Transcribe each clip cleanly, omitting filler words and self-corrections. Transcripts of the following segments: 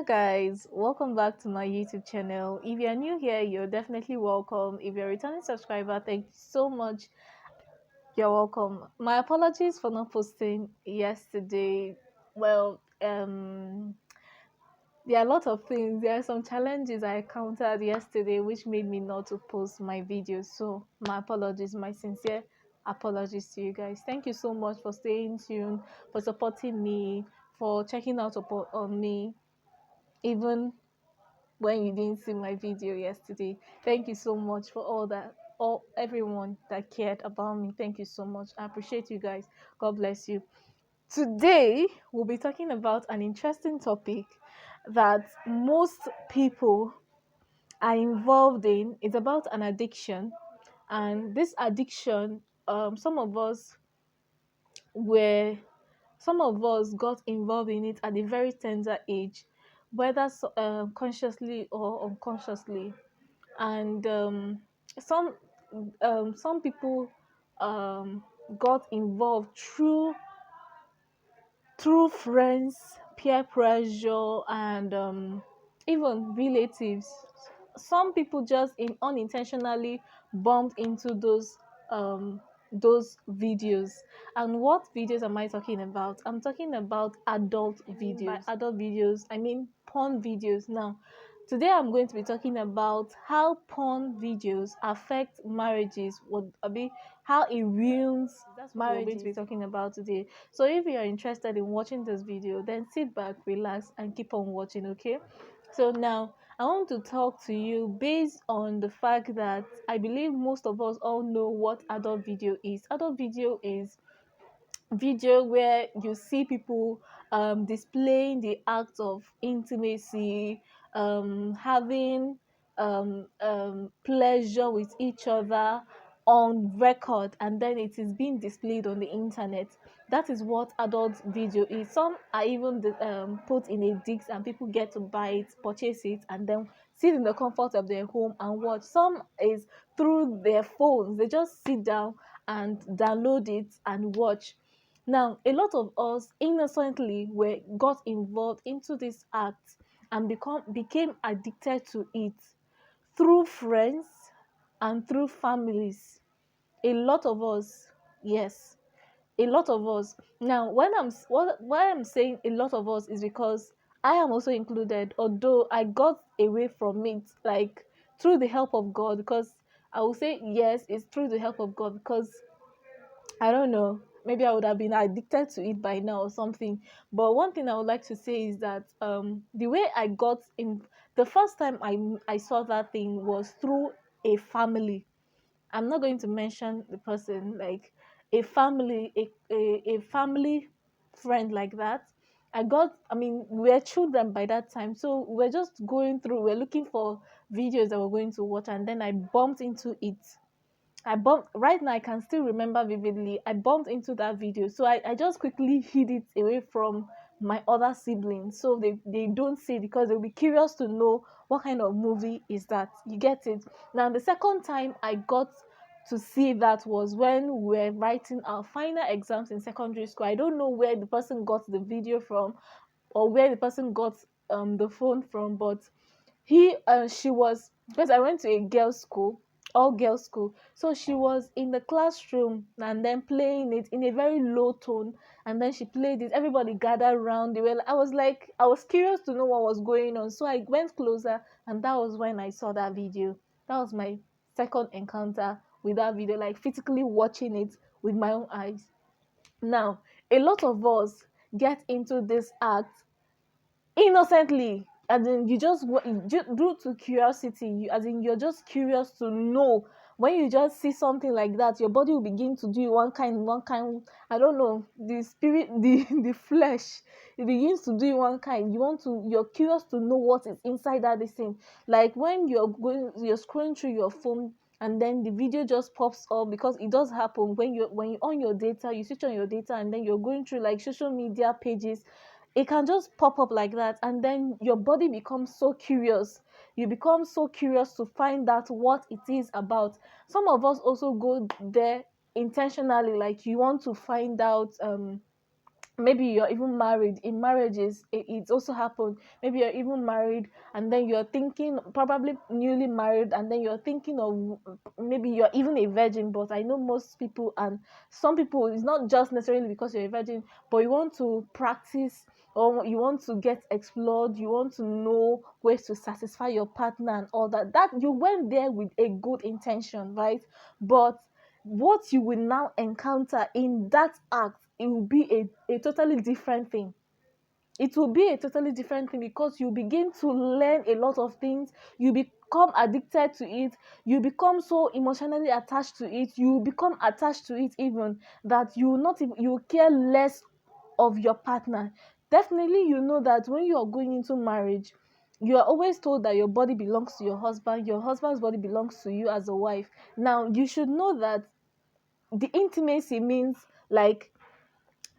Guys, welcome back to my YouTube channel. If you're new here, you're definitely welcome. If you're a returning subscriber, thank you so much. You're welcome. My apologies for not posting yesterday. Well, there are a lot of things. There are some challenges I encountered yesterday which made me not to post my videos. So my apologies, my sincere apologies to you guys. Thank you so much for staying tuned, for supporting me, for checking out on me, even when you didn't see my video yesterday. Thank you so much for all that, all everyone that cared about me. Thank you so much. I appreciate you guys. God bless you. Today we'll be talking about an interesting topic that most people are involved in. It's about an addiction, and this addiction, some of us were some of us got involved in it at a very tender age, whether consciously or unconsciously. And some some people um, got involved through friends, peer pressure, and even relatives. Some people just unintentionally bumped into those videos. And what videos am I talking about? I'm talking about adult videos. By adult videos, I mean porn videos. Now, today I'm going to be talking about how porn videos affect marriages. What I mean, how it ruins that's what we're going to be talking about today. So if you are interested in watching this video, then sit back, relax, and keep on watching. Okay. So now I want to talk to you based on the fact that I believe most of us all know what adult video is. Adult video is video where you see people displaying the act of intimacy, having pleasure with each other on record, and then it is being displayed on the internet. That is what adult video is. Some are even put in a disc and people get to buy it, purchase it, and then sit in the comfort of their home and watch. Some is through their phones. They just sit down and download it and watch. Now, a lot of us innocently were got involved into this act and became addicted to it through friends and through families. A lot of us, yes, a lot of us. Now, why I'm saying a lot of us is because I am also included, although I got away from it like through the help of God. Because I will say yes, it's through the help of God, because I don't know. Maybe I would have been addicted to it by now or something. But one thing I would like to say is that the way I got in the first time I saw that thing was through a family. I'm not going to mention the person, like a family friend like that. I mean, we were children by that time, so we're just going through, we're looking for videos that we're going to watch, and then I bumped into it. I bumped right now. I can still remember vividly. I bumped into that video, so I just quickly hid it away from my other siblings so they don't see it, because they'll be curious to know what kind of movie is that. You get it? Now, the second time I got to see that was when we were writing our final exams in secondary school. I don't know where the person got the video from or where the person got the phone from, but she was, because I went to a girls school, all girls school, so she was in the classroom and then playing it in a very low tone, and then she played it, everybody gathered around. I was curious to know what was going on, so I went closer, and that was when I saw that video. That was my second encounter with that video, like physically watching it with my own eyes. Now, a lot of us get into this act innocently, as in you just due to curiosity. As in, you're just curious to know. When you just see something like that, your body will begin to do one kind, I don't know, the spirit, the flesh, it begins to do one kind. You're curious to know what is inside that thing. Like when you're scrolling through your phone, and then the video just pops up, because it does happen when you on your data, you switch on your data, and then you're going through like social media pages. It can just pop up like that, and then your body becomes so curious. You become so curious to find out what it is about. Some of us also go there intentionally, like you want to find out maybe you're even married. In marriages, it's also happened. Maybe you're even married, and then you're thinking, probably newly married, and then you're thinking of, maybe you're even a virgin. But I know most people, and some people, it's not just necessarily because you're a virgin, but you want to practice, or you want to get explored, you want to know ways to satisfy your partner and all that. That you went there with a good intention, right? But what you will now encounter in that act, it will be a totally different thing. It will be a totally different thing, because you begin to learn a lot of things. You become addicted to it. You become so emotionally attached to it. You become attached to it even, that you will not even, you care less of your partner. Definitely, you know that when you are going into marriage, you are always told that your body belongs to your husband's body belongs to you as a wife. Now you should know that the intimacy means, like,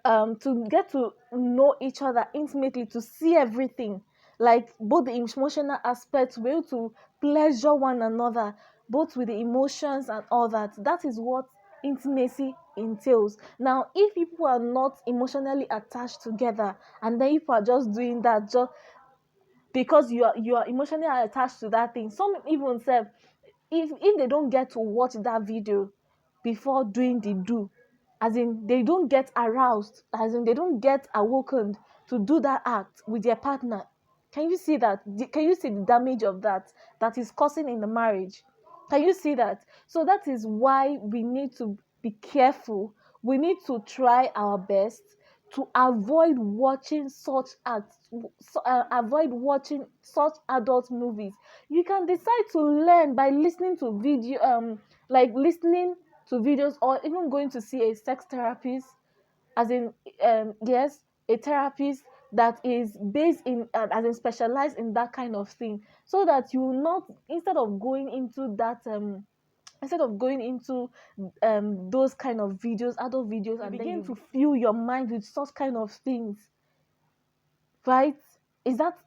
to get to know each other intimately, to see everything, like both the emotional aspect, to be able to pleasure one another, both with the emotions and all that. That is what intimacy entails. Now, if people are not emotionally attached together, and then people are just doing that just because you are emotionally attached to that thing, some even say, if they don't get to watch that video before doing the do, as in they don't get aroused, as in they don't get awoken to do that act with their partner. Can you see that? Can you see the damage of that is causing in the marriage? Can you see that? So that is why we need to be careful. We need to try our best to avoid watching such acts, avoid watching such adult movies. You can decide to learn by listening to video, like listening to videos, or even going to see a sex therapist, as in, yes, a therapist that is based in, as in specialized in that kind of thing, so that you will not, instead of going into that, instead of going into those kind of videos, adult videos, you and begin then you to fill your mind with such kind of things, right? Is that,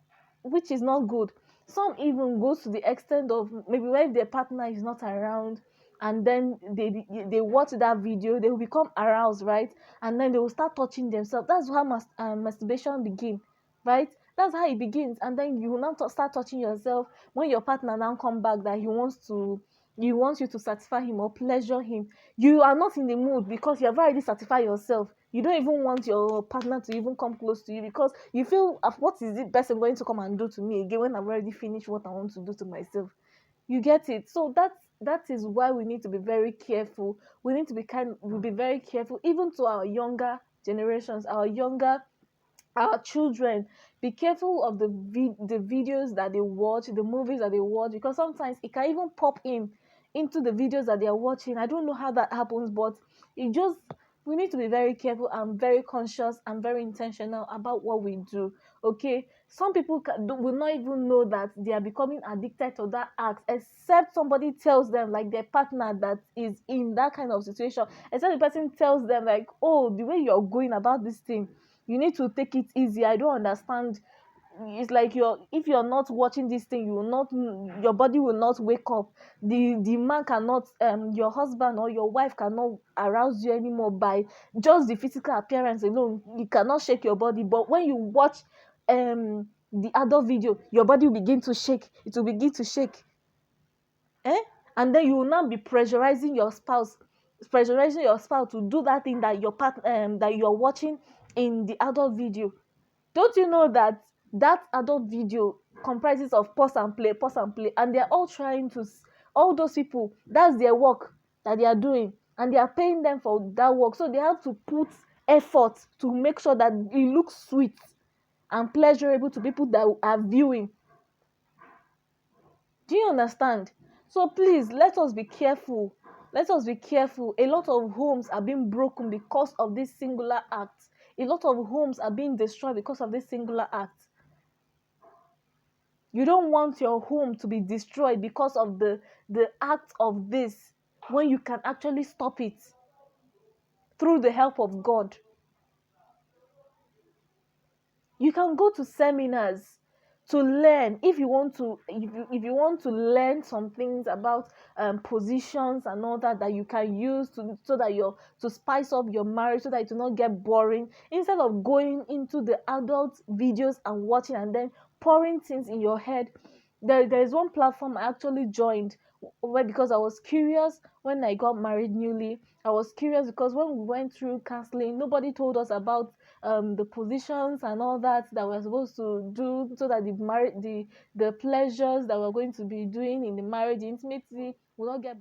which is not good. Some even goes to the extent of, maybe when their partner is not around, and then they watch that video, they will become aroused, right? And then they will start touching themselves. That's how masturbation begin, right? That's how it begins. And then you will now start touching yourself. When your partner now come back, that he wants you to satisfy him or pleasure him, you are not in the mood, because you have already satisfied yourself. You don't even want your partner to even come close to you, because you feel, what is this person going to come and do to me again when I've already finished what I want to do to myself? You get it? So that is why we need to be very careful. We need to we'll be very careful, even to our younger generations, our children. Be careful of the videos that they watch, the movies that they watch, because sometimes it can even pop in into the videos that they are watching. I don't know how that happens, but it just, we need to be very careful and very conscious and very intentional about what we do. Okay, some people will not even know that they are becoming addicted to that act, except somebody tells them, like their partner that is in that kind of situation, except the person tells them, like, oh, the way you're going about this thing, you need to take it easy. I don't understand. It's like, if you're not watching this thing, you will not, your body will not wake up. The man cannot, your husband or your wife cannot arouse you anymore by just the physical appearance alone. You cannot shake your body. But when you watch the other video, your body will begin to shake. It will begin to shake. Eh? And then you will now be pressurizing your spouse to do that thing that that you're watching in the adult video. Don't you know that that adult video comprises of pause and play, and they're all trying to, all those people, that's their work that they are doing, and they are paying them for that work, so they have to put effort to make sure that it looks sweet and pleasurable to people that are viewing. Do you understand? So please, let us be careful. Let us be careful. A lot of homes are being broken because of this singular act. A lot of homes are being destroyed because of this singular act. You don't want your home to be destroyed because of the act of this, when you can actually stop it through the help of God. You can go to seminars. to learn. If you want to, if you want to learn some things about positions and all that, that you can use to, so that you're to spice up your marriage, so that it will not get boring, instead of going into the adult videos and watching and then pouring things in your head. There is one platform I actually joined, where, because I was curious when I got married newly. I was curious because when we went through counseling, nobody told us about the positions and all that that we're supposed to do, so that the pleasures that we're going to be doing in the marriage, the intimacy will not get,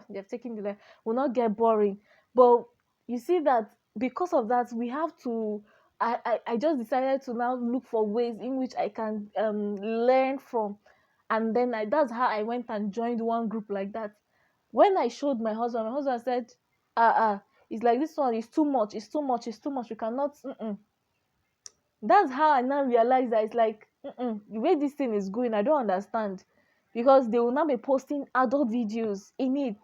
they've taken the line, will not get boring. But you see that because of that, we have to, I just decided to now look for ways in which I can learn from. And then that's how I went and joined one group like that. When I showed my husband said, it's like, this one is too much, it's too much, it's too much, we cannot. That's how I now realize that it's like, the way this thing is going, I don't understand. Because they will now be posting adult videos in it.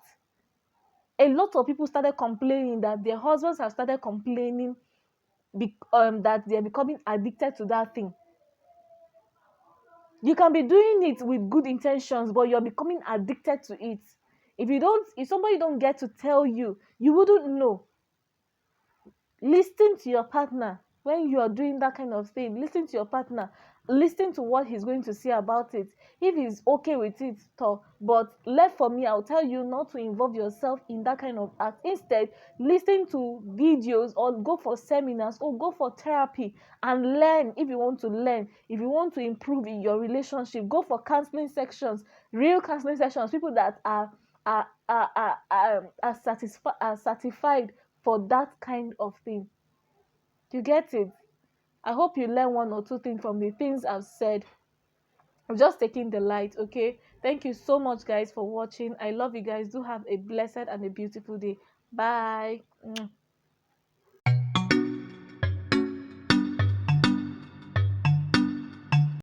A lot of people started complaining that their husbands have started complaining, that they're becoming addicted to that thing. You can be doing it with good intentions, but you're becoming addicted to it. If somebody don't get to tell you, you wouldn't know. Listen to your partner when you are doing that kind of thing. Listen to your partner. Listen to what he's going to say about it. If he's okay with it, talk. But left for me, I'll tell you not to involve yourself in that kind of act. Instead, listen to videos or go for seminars or go for therapy and learn. If you want to learn, if you want to improve in your relationship, go for counseling sections, real counseling sessions, people that are certified for that kind of thing. You get it? I hope you learn one or two things from the things I've said. I'm just taking the light, okay? Thank you so much, guys, for watching. I love you guys. Do have a blessed and a beautiful day. Bye.